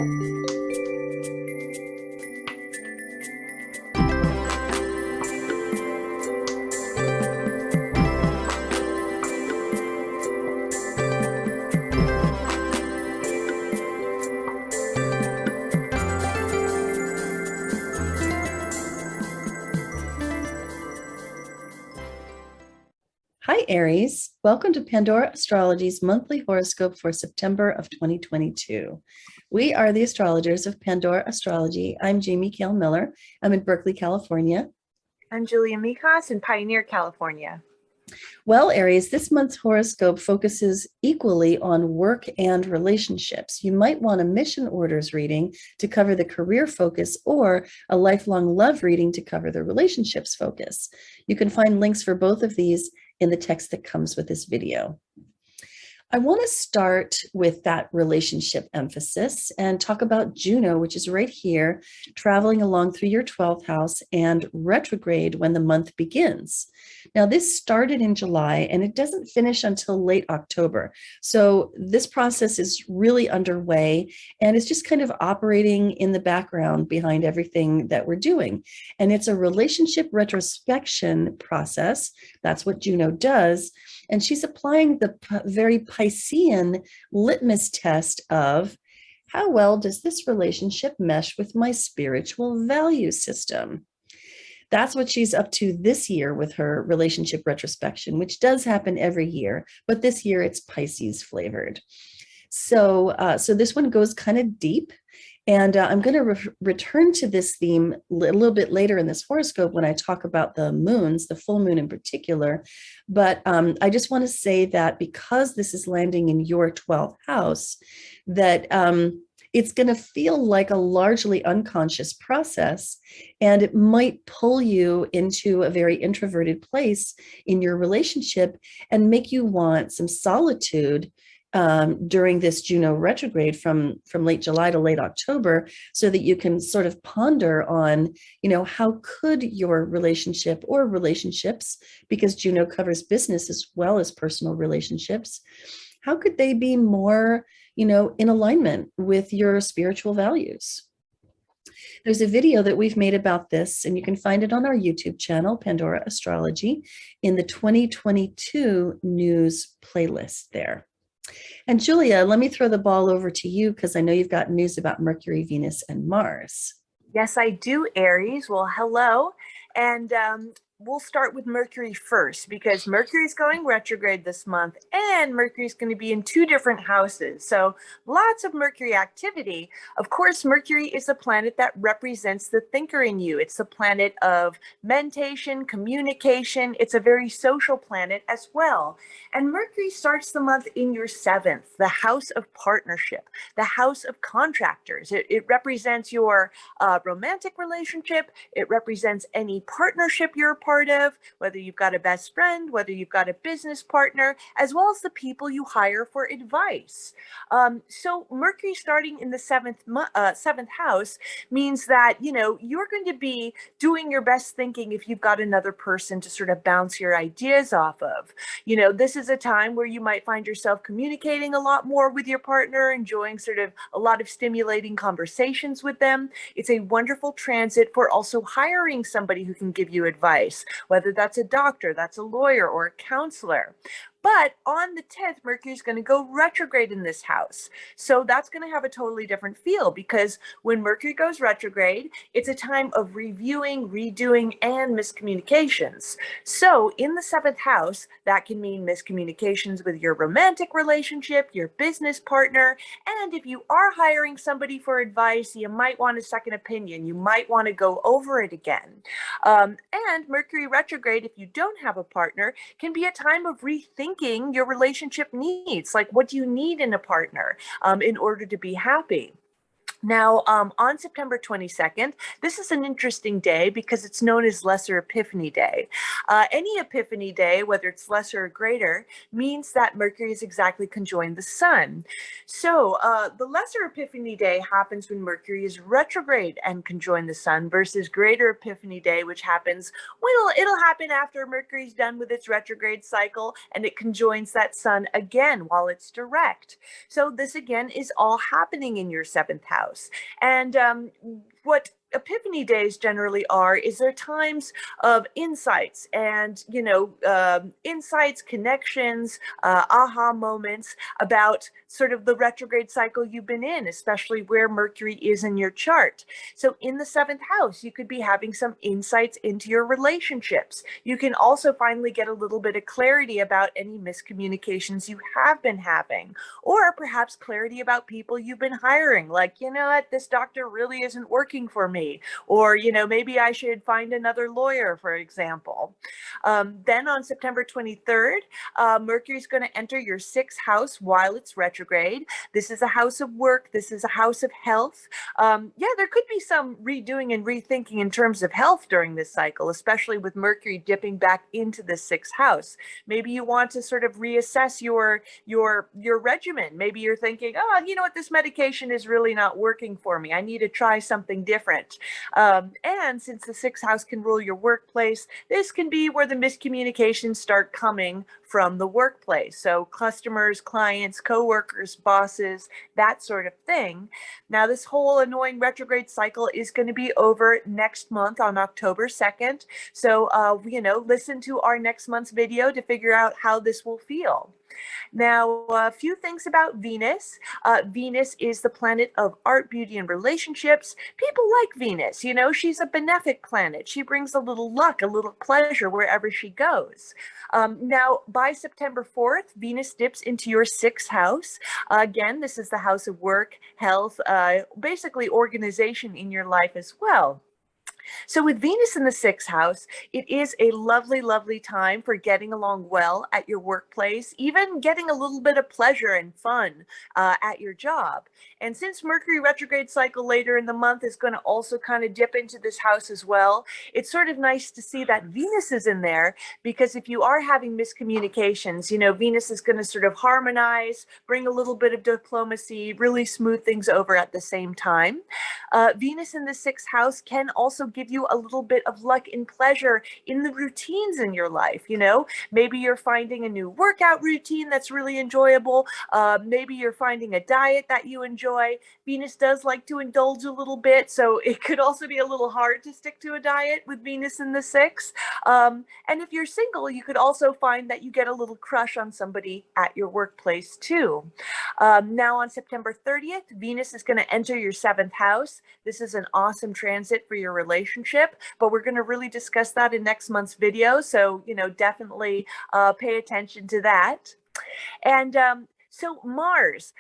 Hi, Aries. Welcome to Pandora Astrology's monthly horoscope for September of 2022. We are the astrologers of Pandora Astrology. I'm Jamie Kale Miller. I'm in Berkeley, California. I'm Julia Mikas in Pioneer, California. Well, Aries, this month's horoscope focuses equally on work and relationships. You might want a mission orders reading to cover the career focus or a lifelong love reading to cover the relationships focus. You can find links for both of these in the text that comes with this video. I want to start with that relationship emphasis and talk about Juno, which is right here, traveling along through your 12th house and retrograde when the month begins. Now, this started in July and it doesn't finish until late October. So this process is really underway and it's just kind of operating in the background behind everything that we're doing. And it's a relationship retrospection process. That's what Juno does. And she's applying the very Piscean litmus test of how well does this relationship mesh with my spiritual value system? That's what she's up to this year with her relationship retrospection, which does happen every year, but this year it's Pisces flavored. So this one goes kind of deep. And I'm going to return to this theme a little bit later in this horoscope when I talk about the moons, the full moon in particular. But I just want to say that because this is landing in your 12th house, that it's going to feel like a largely unconscious process, and it might pull you into a very introverted place in your relationship and make you want some solitude during this Juno retrograde from late July to late October, so that you can sort of ponder on, how could your relationship or relationships, because Juno covers business as well as personal relationships, how could they be more, in alignment with your spiritual values? There's a video that we've made about this, and you can find it on our YouTube channel, Pandora Astrology, in the 2022 news playlist there. And Julia, let me throw the ball over to you because I know you've got news about Mercury, Venus, and Mars. Yes, I do, Aries. Well, hello. And we'll start with Mercury first because Mercury's going retrograde this month and Mercury's going to be in two different houses. So lots of Mercury activity. Of course, Mercury is a planet that represents the thinker in you. It's a planet of meditation, communication. It's a very social planet as well. And Mercury starts the month in your 7th, the house of partnership, the house of contractors. It represents your romantic relationship. It represents any partnership you're a part of, whether you've got a best friend, whether you've got a business partner, as well as the people you hire for advice. So Mercury starting in the seventh house means that, you're going to be doing your best thinking if you've got another person to sort of bounce your ideas off of. This is a time where you might find yourself communicating a lot more with your partner, enjoying sort of a lot of stimulating conversations with them. It's a wonderful transit for also hiring somebody who can give you advice, whether that's a doctor, that's a lawyer, or a counselor. But on the 10th, Mercury is going to go retrograde in this house. So that's going to have a totally different feel because when Mercury goes retrograde, it's a time of reviewing, redoing, and miscommunications. So in the 7th house, that can mean miscommunications with your romantic relationship, your business partner. And if you are hiring somebody for advice, you might want a second opinion. You might want to go over it again. And Mercury retrograde, if you don't have a partner, can be a time of rethinking your relationship needs. Like, what do you need in a partner in order to be happy? Now, on September 22nd, this is an interesting day because it's known as Lesser Epiphany Day. Any Epiphany Day, whether it's lesser or greater, means that Mercury is exactly conjoined the Sun. So the Lesser Epiphany Day happens when Mercury is retrograde and conjoined the Sun versus Greater Epiphany Day, which happens, well, it'll happen after Mercury's done with its retrograde cycle and it conjoins that Sun again while it's direct. So this again is all happening in your 7th house. house. And what Epiphany days generally are is they're times of insights and, insights, connections, aha moments about sort of the retrograde cycle you've been in, especially where Mercury is in your chart. So in the seventh house, you could be having some insights into your relationships. You can also finally get a little bit of clarity about any miscommunications you have been having, or perhaps clarity about people you've been hiring. Like, you know what, this doctor really isn't working for me. Or, maybe I should find another lawyer, for example. Then on September 23rd, Mercury is going to enter your sixth house while it's retrograde. This is a house of work. This is a house of health. There could be some redoing and rethinking in terms of health during this cycle, especially with Mercury dipping back into the sixth house. Maybe you want to sort of reassess your regimen. Maybe you're thinking, oh, you know what, this medication is really not working for me. I need to try something different. And since the sixth house can rule your workplace, this can be where the miscommunications start coming from the workplace. So customers, clients, coworkers, bosses, that sort of thing. Now, this whole annoying retrograde cycle is going to be over next month on October 2nd. So, listen to our next month's video to figure out how this will feel. Now, a few things about Venus. Venus is the planet of art, beauty, and relationships. People like Venus. She's a benefic planet. She brings a little luck, a little pleasure wherever she goes. Now, by September 4th, Venus dips into your sixth house. Again, this is the house of work, health, basically organization in your life as well. So with Venus in the sixth house, it is a lovely, lovely time for getting along well at your workplace, even getting a little bit of pleasure and fun at your job. And since Mercury retrograde cycle later in the month is going to also kind of dip into this house as well, it's sort of nice to see that Venus is in there, because if you are having miscommunications, Venus is going to sort of harmonize, bring a little bit of diplomacy, really smooth things over at the same time. Venus in the sixth house can also give you a little bit of luck and pleasure in the routines in your life. Maybe you're finding a new workout routine that's really enjoyable. Maybe you're finding a diet that you enjoy. Venus does like to indulge a little bit, so it could also be a little hard to stick to a diet with Venus in the sixth. And if you're single, you could also find that you get a little crush on somebody at your workplace too. Now on September 30th, Venus is going to enter your seventh house. This is an awesome transit for your relationship, but we're going to really discuss that in next month's video. So, definitely pay attention to that. And so Mars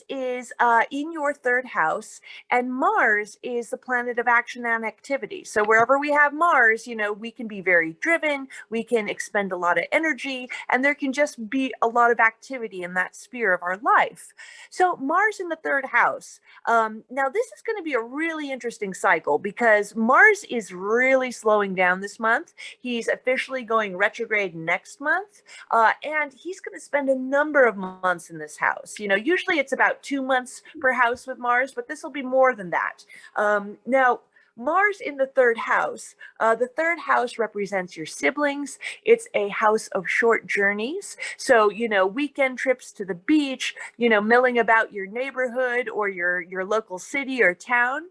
is in your third house, and Mars is the planet of action and activity. So wherever we have Mars, we can be very driven, we can expend a lot of energy, and there can just be a lot of activity in that sphere of our life. So Mars in the third house. Now this is going to be a really interesting cycle, because Mars is really slowing down this month. He's officially going retrograde next month, and he's going to spend a number of months in this house. Usually it's about 2 months per house with Mars, but this will be more than that. Now, Mars in the third house represents your siblings. It's a house of short journeys. So, weekend trips to the beach, milling about your neighborhood or your local city or town.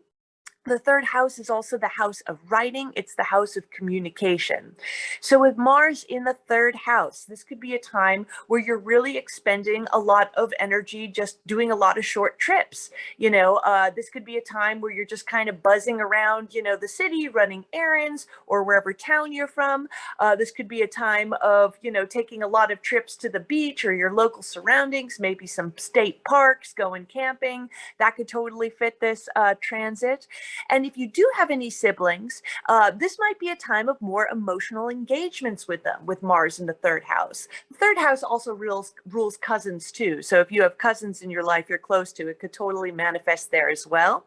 The third house is also the house of writing. It's the house of communication. So with Mars in the third house, this could be a time where you're really expending a lot of energy just doing a lot of short trips. This could be a time where you're just kind of buzzing around, the city, running errands, or wherever town you're from. This could be a time of, taking a lot of trips to the beach or your local surroundings, maybe some state parks, going camping. That could totally fit this transit. And if you do have any siblings, this might be a time of more emotional engagements with them, with Mars in the third house. The third house also rules cousins too. So if you have cousins in your life you're close to, it could totally manifest there as well.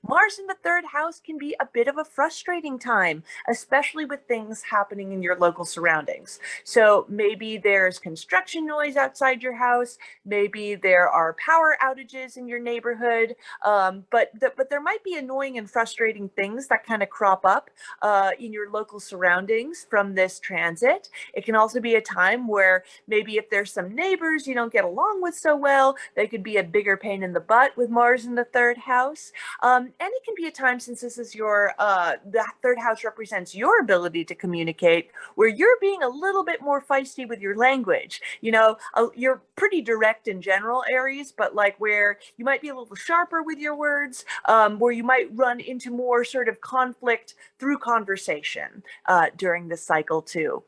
Mars in the third house can be a bit of a frustrating time, especially with things happening in your local surroundings. So maybe there's construction noise outside your house. Maybe there are power outages in your neighborhood. But there might be annoying and and frustrating things that kind of crop up in your local surroundings from this transit. It can also be a time where maybe if there's some neighbors you don't get along with so well, they could be a bigger pain in the butt with Mars in the third house. And it can be a time, since this is the third house represents your ability to communicate, where you're being a little bit more feisty with your language. You're pretty direct in general, Aries, but like where you might be a little sharper with your words, where you might run into more sort of conflict through conversation during this cycle too.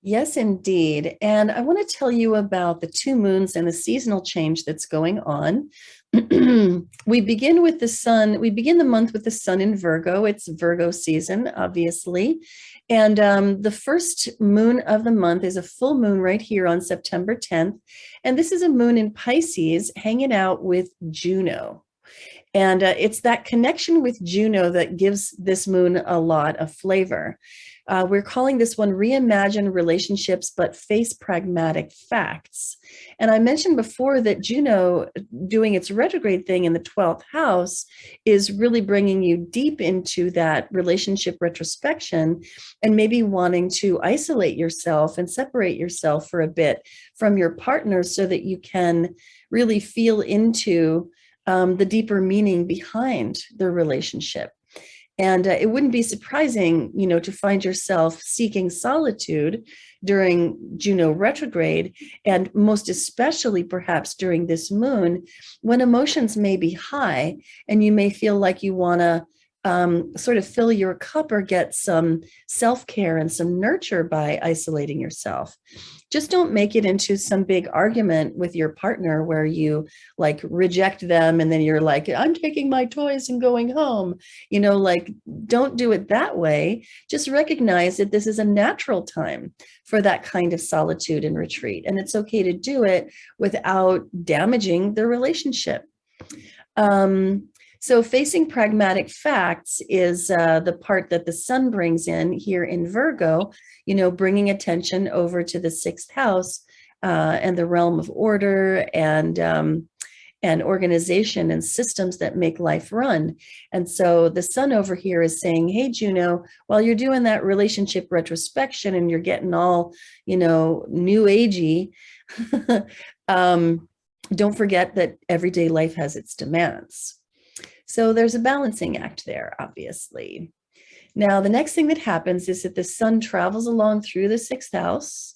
Yes, indeed. And I want to tell you about the two moons and the seasonal change that's going on. We begin with the sun. We begin the month with the sun in Virgo. It's Virgo season, obviously. And the first moon of the month is a full moon right here on September 10th. And this is a moon in Pisces hanging out with Juno. And it's that connection with Juno that gives this moon a lot of flavor. We're calling this one Reimagine Relationships, but Face Pragmatic Facts. And I mentioned before that Juno, doing its retrograde thing in the 12th house, is really bringing you deep into that relationship retrospection and maybe wanting to isolate yourself and separate yourself for a bit from your partner so that you can really feel into the deeper meaning behind the relationship. And it wouldn't be surprising, to find yourself seeking solitude during Juno retrograde, and most especially perhaps during this moon, when emotions may be high and you may feel like you want to sort of fill your cup or get some self-care and some nurture by isolating yourself. Just don't make it into some big argument with your partner where you like reject them and then you're like, I'm taking my toys and going home. Don't do it that way. Just recognize that this is a natural time for that kind of solitude and retreat. And it's okay to do it without damaging the relationship. So facing pragmatic facts is the part that the sun brings in here in Virgo, bringing attention over to the sixth house and the realm of order and organization and systems that make life run. And so the sun over here is saying, hey, Juno, while you're doing that relationship retrospection and you're getting all, new agey, don't forget that everyday life has its demands. So there's a balancing act there, obviously. Now, the next thing that happens is that the sun travels along through the sixth house,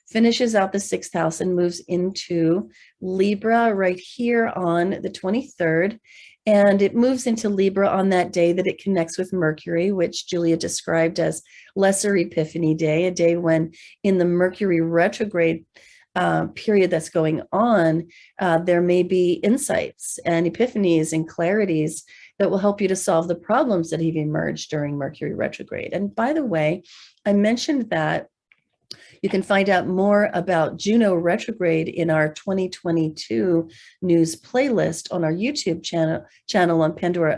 finishes out the sixth house, and moves into Libra right here on the 23rd. And it moves into Libra on that day that it connects with Mercury, which Julia described as Lesser Epiphany Day, a day when in the Mercury retrograde period that's going on, there may be insights and epiphanies and clarities that will help you to solve the problems that have emerged during Mercury retrograde. And by the way, I mentioned that you can find out more about Juno retrograde in our 2022 news playlist on our YouTube channel on Pandora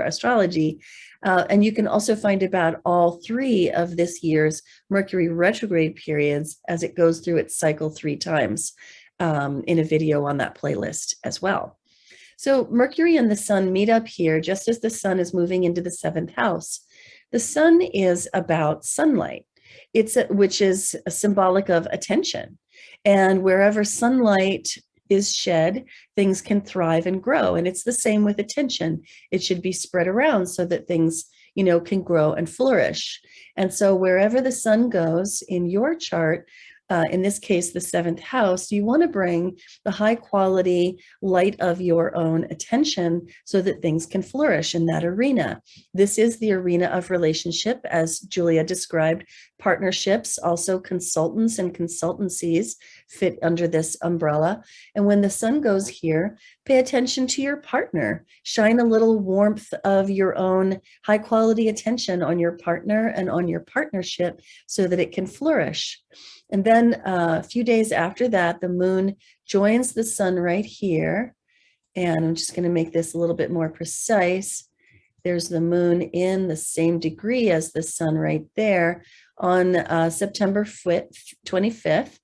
Astrology. And you can also find about all three of this year's Mercury retrograde periods as it goes through its cycle 3 times in a video on that playlist as well. So Mercury and the sun meet up here just as the sun is moving into the 7th house. The sun is about sunlight, which is symbolic of attention. And wherever sunlight is shed, things can thrive and grow. And it's the same with attention. It should be spread around so that things, can grow and flourish. And so wherever the sun goes in your chart, in this case, the 7th house, you want to bring the high quality light of your own attention so that things can flourish in that arena. This is the arena of relationship, as Julia described. Partnerships, also consultants and consultancies fit under this umbrella. And when the sun goes here, pay attention to your partner. Shine a little warmth of your own high quality attention on your partner and on your partnership so that it can flourish. And then a few days after that, the moon joins the sun right here. And I'm just going to make this a little bit more precise. There's the moon in the same degree as the sun right there on September 25th.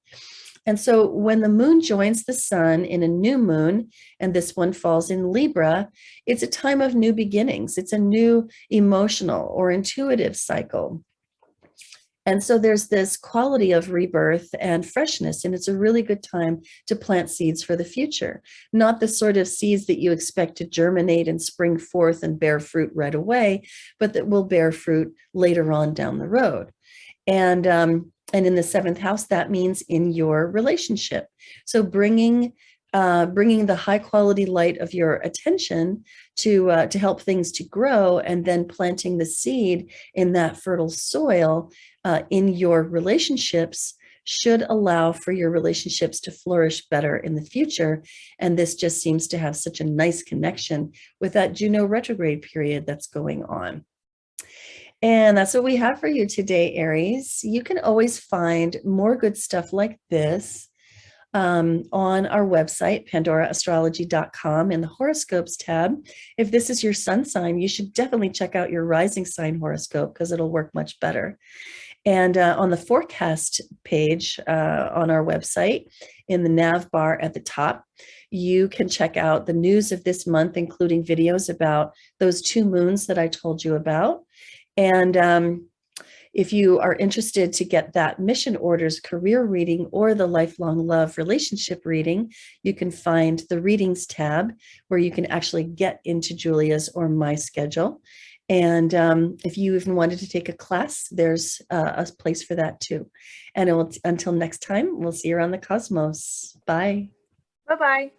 And so when the moon joins the sun in a new moon, and this one falls in Libra, it's a time of new beginnings. It's a new emotional or intuitive cycle. And so there's this quality of rebirth and freshness, and it's a really good time to plant seeds for the future. Not the sort of seeds that you expect to germinate and spring forth and bear fruit right away, but that will bear fruit later on down the road. And in the seventh house, that means in your relationship. So bringing the high quality light of your attention to help things to grow, and then planting the seed in that fertile soil in your relationships should allow for your relationships to flourish better in the future. And this just seems to have such a nice connection with that Juno retrograde period that's going on. And that's what we have for you today, Aries. You can always find more good stuff like this on our website, pandoraastrology.com, in the horoscopes tab. If this is your sun sign, you should definitely check out your rising sign horoscope because it'll work much better. And on the forecast page on our website, in the nav bar at the top, you can check out the news of this month, including videos about those two moons that I told you about. And if you are interested to get that mission orders career reading or the lifelong love relationship reading, you can find the readings tab where you can actually get into Julia's or my schedule. And if you even wanted to take a class, there's a place for that too. And until next time, we'll see you around the cosmos. Bye. Bye-bye.